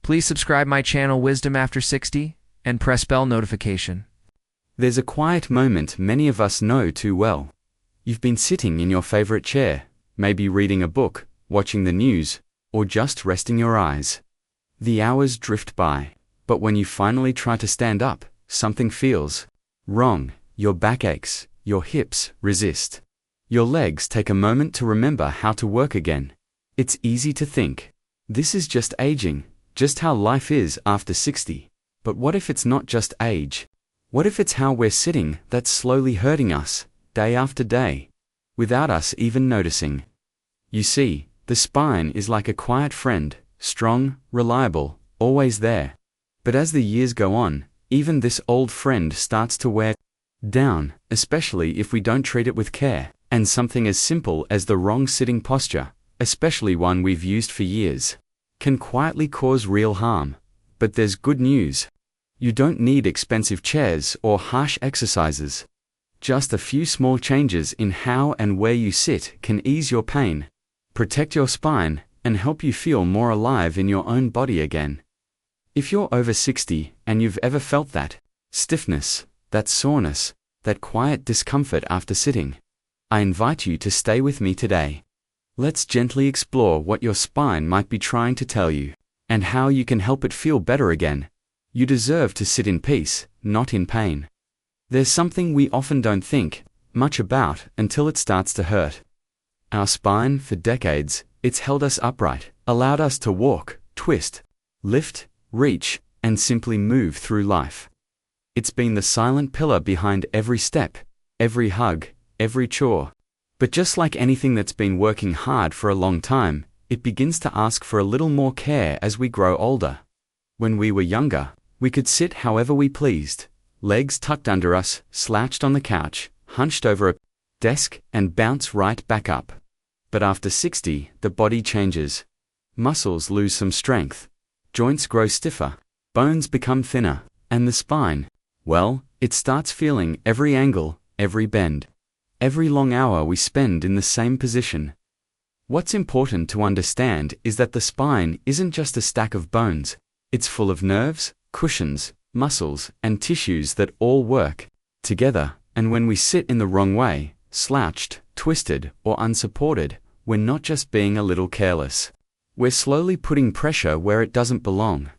Please subscribe my channel Wisdom After 60 and press bell notification. There's a quiet moment many of us know too well. You've been sitting in your favorite chair, maybe reading a book, watching the news, or just resting your eyes. The hours drift by, but when you finally try to stand up, something feels wrong. Your back aches, your hips resist. Your legs take a moment to remember how to work again. It's easy to think, this is just aging, just how life is after 60. But what if it's not just age? What if it's how we're sitting that's slowly hurting us, day after day, without us even noticing? You see, the spine is like a quiet friend, strong, reliable, always there. But as the years go on, even this old friend starts to wear down, especially if we don't treat it with care. And something as simple as the wrong sitting posture, especially one we've used for years, can quietly cause real harm. But there's good news. You don't need expensive chairs or harsh exercises. Just a few small changes in how and where you sit can ease your pain, protect your spine, and help you feel more alive in your own body again. If you're over 60 and you've ever felt that stiffness, that soreness, that quiet discomfort after sitting, I invite you to stay with me today. Let's gently explore what your spine might be trying to tell you, and how you can help it feel better again. You deserve to sit in peace, not in pain. There's something we often don't think much about until it starts to hurt. Our spine, for decades, it's held us upright, allowed us to walk, twist, lift, reach, and simply move through life. It's been the silent pillar behind every step, every hug, every chore. But just like anything that's been working hard for a long time, it begins to ask for a little more care as we grow older. When we were younger, we could sit however we pleased, legs tucked under us, slouched on the couch, hunched over a desk, and bounce right back up. But after 60, the body changes. Muscles lose some strength, joints grow stiffer, bones become thinner, and the spine, well, it starts feeling every angle, every bend. Every long hour we spend in the same position. What's important to understand is that the spine isn't just a stack of bones. It's full of nerves, cushions, muscles, and tissues that all work together. And when we sit in the wrong way, slouched, twisted, or unsupported, we're not just being a little careless. We're slowly putting pressure where it doesn't belong.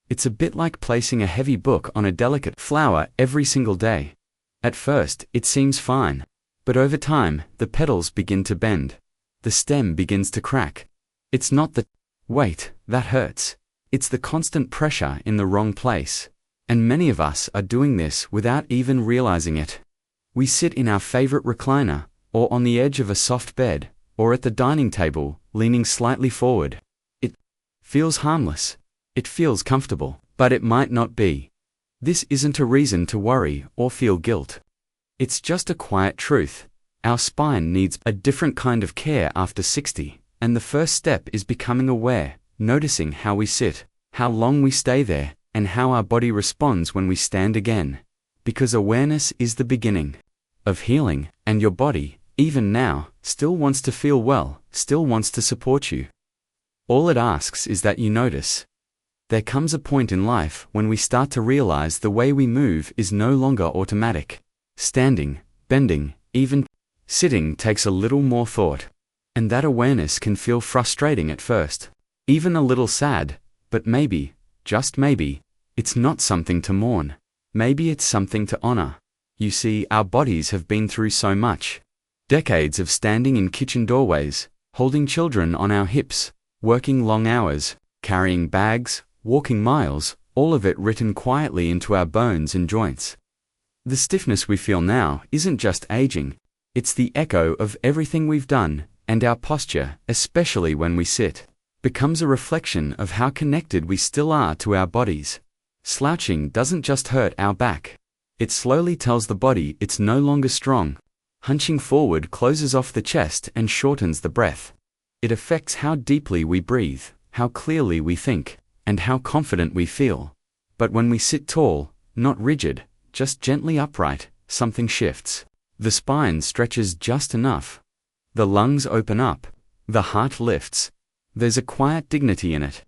It's a bit like placing a heavy book on a delicate flower every single day. At first, it seems fine. But over time, the petals begin to bend. The stem begins to crack. It's not the weight that hurts. It's the constant pressure in the wrong place. And many of us are doing this without even realizing it. We sit in our favorite recliner, or on the edge of a soft bed, or at the dining table, leaning slightly forward. It feels harmless. It feels comfortable, but it might not be. This isn't a reason to worry or feel guilt. It's just a quiet truth. Our spine needs a different kind of care after 60, and the first step is becoming aware, noticing how we sit, how long we stay there, and how our body responds when we stand again. Because awareness is the beginning of healing, and your body, even now, still wants to feel well, still wants to support you. All it asks is that you notice. There comes a point in life when we start to realize the way we move is no longer automatic. Standing, bending, even sitting takes a little more thought. And that awareness can feel frustrating at first, even a little sad, but maybe, just maybe, it's not something to mourn. Maybe it's something to honor. You see, our bodies have been through so much. Decades of standing in kitchen doorways, holding children on our hips, working long hours, carrying bags, walking miles, all of it written quietly into our bones and joints. The stiffness we feel now isn't just aging, it's the echo of everything we've done, and our posture, especially when we sit, becomes a reflection of how connected we still are to our bodies. Slouching doesn't just hurt our back. It slowly tells the body it's no longer strong. Hunching forward closes off the chest and shortens the breath. It affects how deeply we breathe, how clearly we think, and how confident we feel. But when we sit tall, not rigid, just gently upright, something shifts. The spine stretches just enough. The lungs open up. The heart lifts. There's a quiet dignity in it.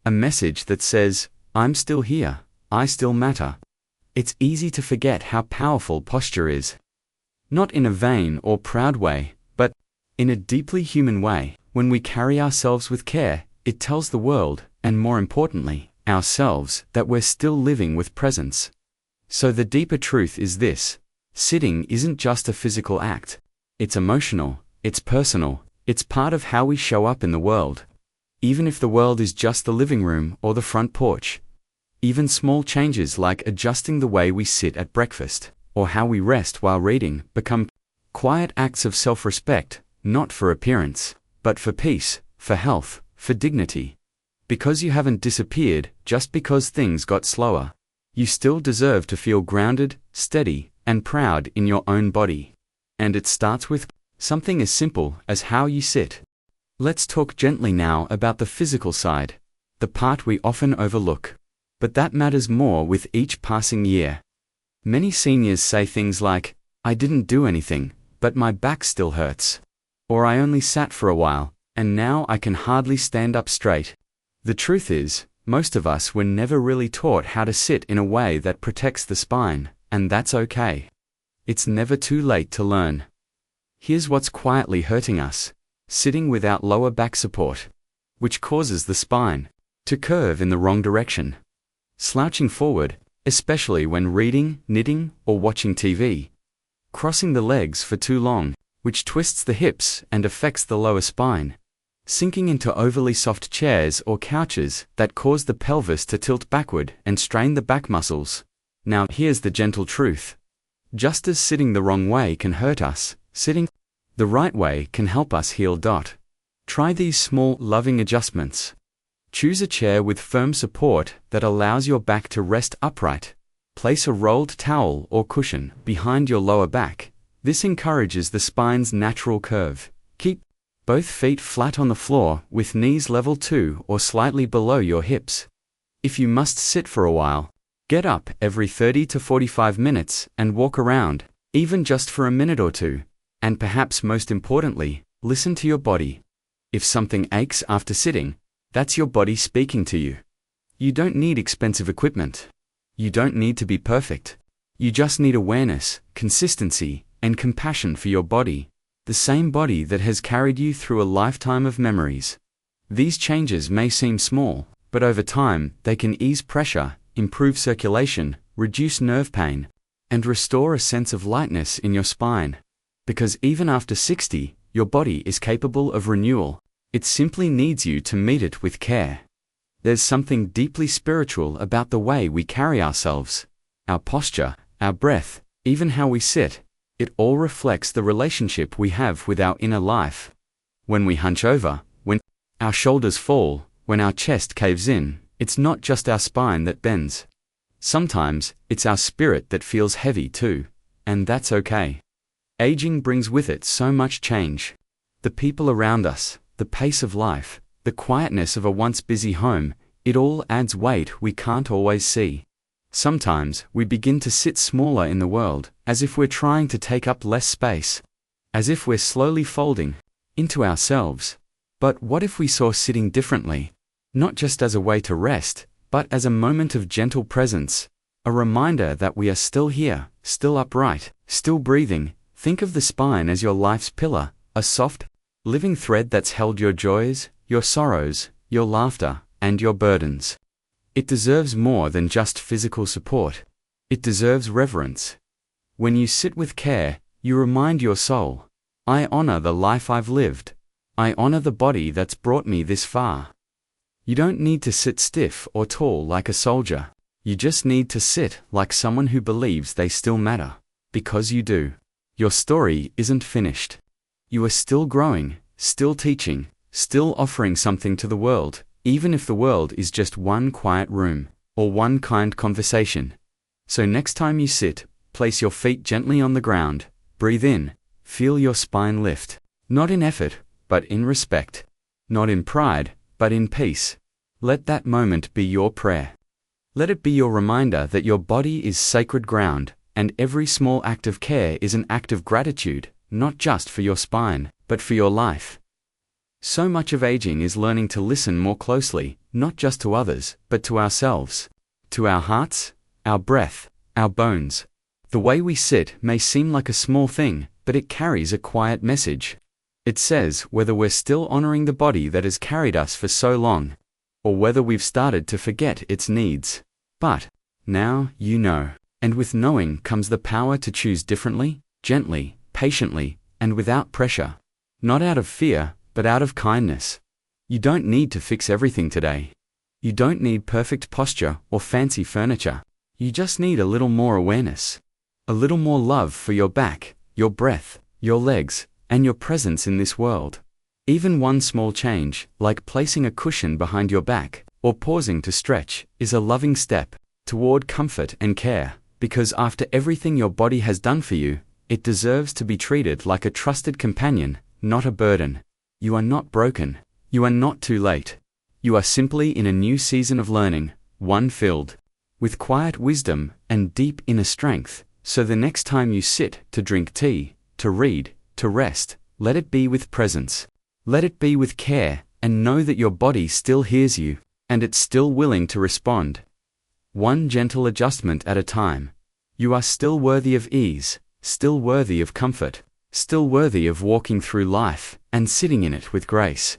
A message that says, I'm still here, I still matter. It's easy to forget how powerful posture is. Not in a vain or proud way, but in a deeply human way. When we carry ourselves with care, it tells the world, and more importantly, ourselves, that we're still living with presence. So the deeper truth is this: sitting isn't just a physical act. It's emotional, it's personal, it's part of how we show up in the world. Even if the world is just the living room or the front porch. Even small changes like adjusting the way we sit at breakfast, or how we rest while reading, become quiet acts of self-respect, not for appearance, but for peace, for health, for dignity. Because you haven't disappeared just because things got slower. You still deserve to feel grounded, steady, and proud in your own body. And it starts with something as simple as how you sit. Let's talk gently now about the physical side, the part we often overlook. But that matters more with each passing year. Many seniors say things like, I didn't do anything, but my back still hurts. Or I only sat for a while, and now I can hardly stand up straight. The truth is, most of us were never really taught how to sit in a way that protects the spine, and that's okay. It's never too late to learn. Here's what's quietly hurting us: sitting without lower back support, which causes the spine to curve in the wrong direction. Slouching forward, especially when reading, knitting, or watching TV. Crossing the legs for too long, which twists the hips and affects the lower spine. Sinking into overly soft chairs or couches that cause the pelvis to tilt backward and strain the back muscles. Now here's the gentle truth. Just as sitting the wrong way can hurt us, sitting the right way can help us heal. Try these small, loving adjustments. Choose a chair with firm support that allows your back to rest upright. Place a rolled towel or cushion behind your lower back. This encourages the spine's natural curve. Keep both feet flat on the floor with knees level to or slightly below your hips. If you must sit for a while, get up every 30 to 45 minutes and walk around, even just for a minute or two. And perhaps most importantly, listen to your body. If something aches after sitting, that's your body speaking to you. You don't need expensive equipment. You don't need to be perfect. You just need awareness, consistency, and compassion for your body. The same body that has carried you through a lifetime of memories. These changes may seem small, but over time, they can ease pressure, improve circulation, reduce nerve pain, and restore a sense of lightness in your spine. Because even after 60, your body is capable of renewal. It simply needs you to meet it with care. There's something deeply spiritual about the way we carry ourselves. Our posture, our breath, even how we sit. It all reflects the relationship we have with our inner life. When we hunch over, when our shoulders fall, when our chest caves in, it's not just our spine that bends. Sometimes, it's our spirit that feels heavy too, and that's okay. Aging brings with it so much change. The people around us, the pace of life, the quietness of a once busy home, it all adds weight we can't always see. Sometimes, we begin to sit smaller in the world, as if we're trying to take up less space. As if we're slowly folding into ourselves. But what if we saw sitting differently? Not just as a way to rest, but as a moment of gentle presence. A reminder that we are still here, still upright, still breathing. Think of the spine as your life's pillar, a soft, living thread that's held your joys, your sorrows, your laughter, and your burdens. It deserves more than just physical support. It deserves reverence. When you sit with care, you remind your soul, I honor the life I've lived. I honor the body that's brought me this far. You don't need to sit stiff or tall like a soldier. You just need to sit like someone who believes they still matter. Because you do. Your story isn't finished. You are still growing, still teaching, still offering something to the world, even if the world is just one quiet room, or one kind conversation. So next time you sit, place your feet gently on the ground, breathe in, feel your spine lift. Not in effort, but in respect. Not in pride, but in peace. Let that moment be your prayer. Let it be your reminder that your body is sacred ground, and every small act of care is an act of gratitude, not just for your spine, but for your life. So much of aging is learning to listen more closely, not just to others, but to ourselves, to our hearts, our breath, our bones. The way we sit may seem like a small thing, but it carries a quiet message. It says whether we're still honoring the body that has carried us for so long, or whether we've started to forget its needs. But now you know. And with knowing comes the power to choose differently, gently, patiently, and without pressure. Not out of fear, but out of kindness. You don't need to fix everything today. You don't need perfect posture or fancy furniture. You just need a little more awareness. A little more love for your back, your breath, your legs, and your presence in this world. Even one small change, like placing a cushion behind your back, or pausing to stretch, is a loving step toward comfort and care, because after everything your body has done for you, it deserves to be treated like a trusted companion, not a burden. You are not broken. You are not too late. You are simply in a new season of learning, one filled with quiet wisdom and deep inner strength. So the next time you sit to drink tea, to read, to rest, let it be with presence. Let it be with care, and know that your body still hears you, and it's still willing to respond. One gentle adjustment at a time. You are still worthy of ease, still worthy of comfort, still worthy of walking through life and sitting in it with grace.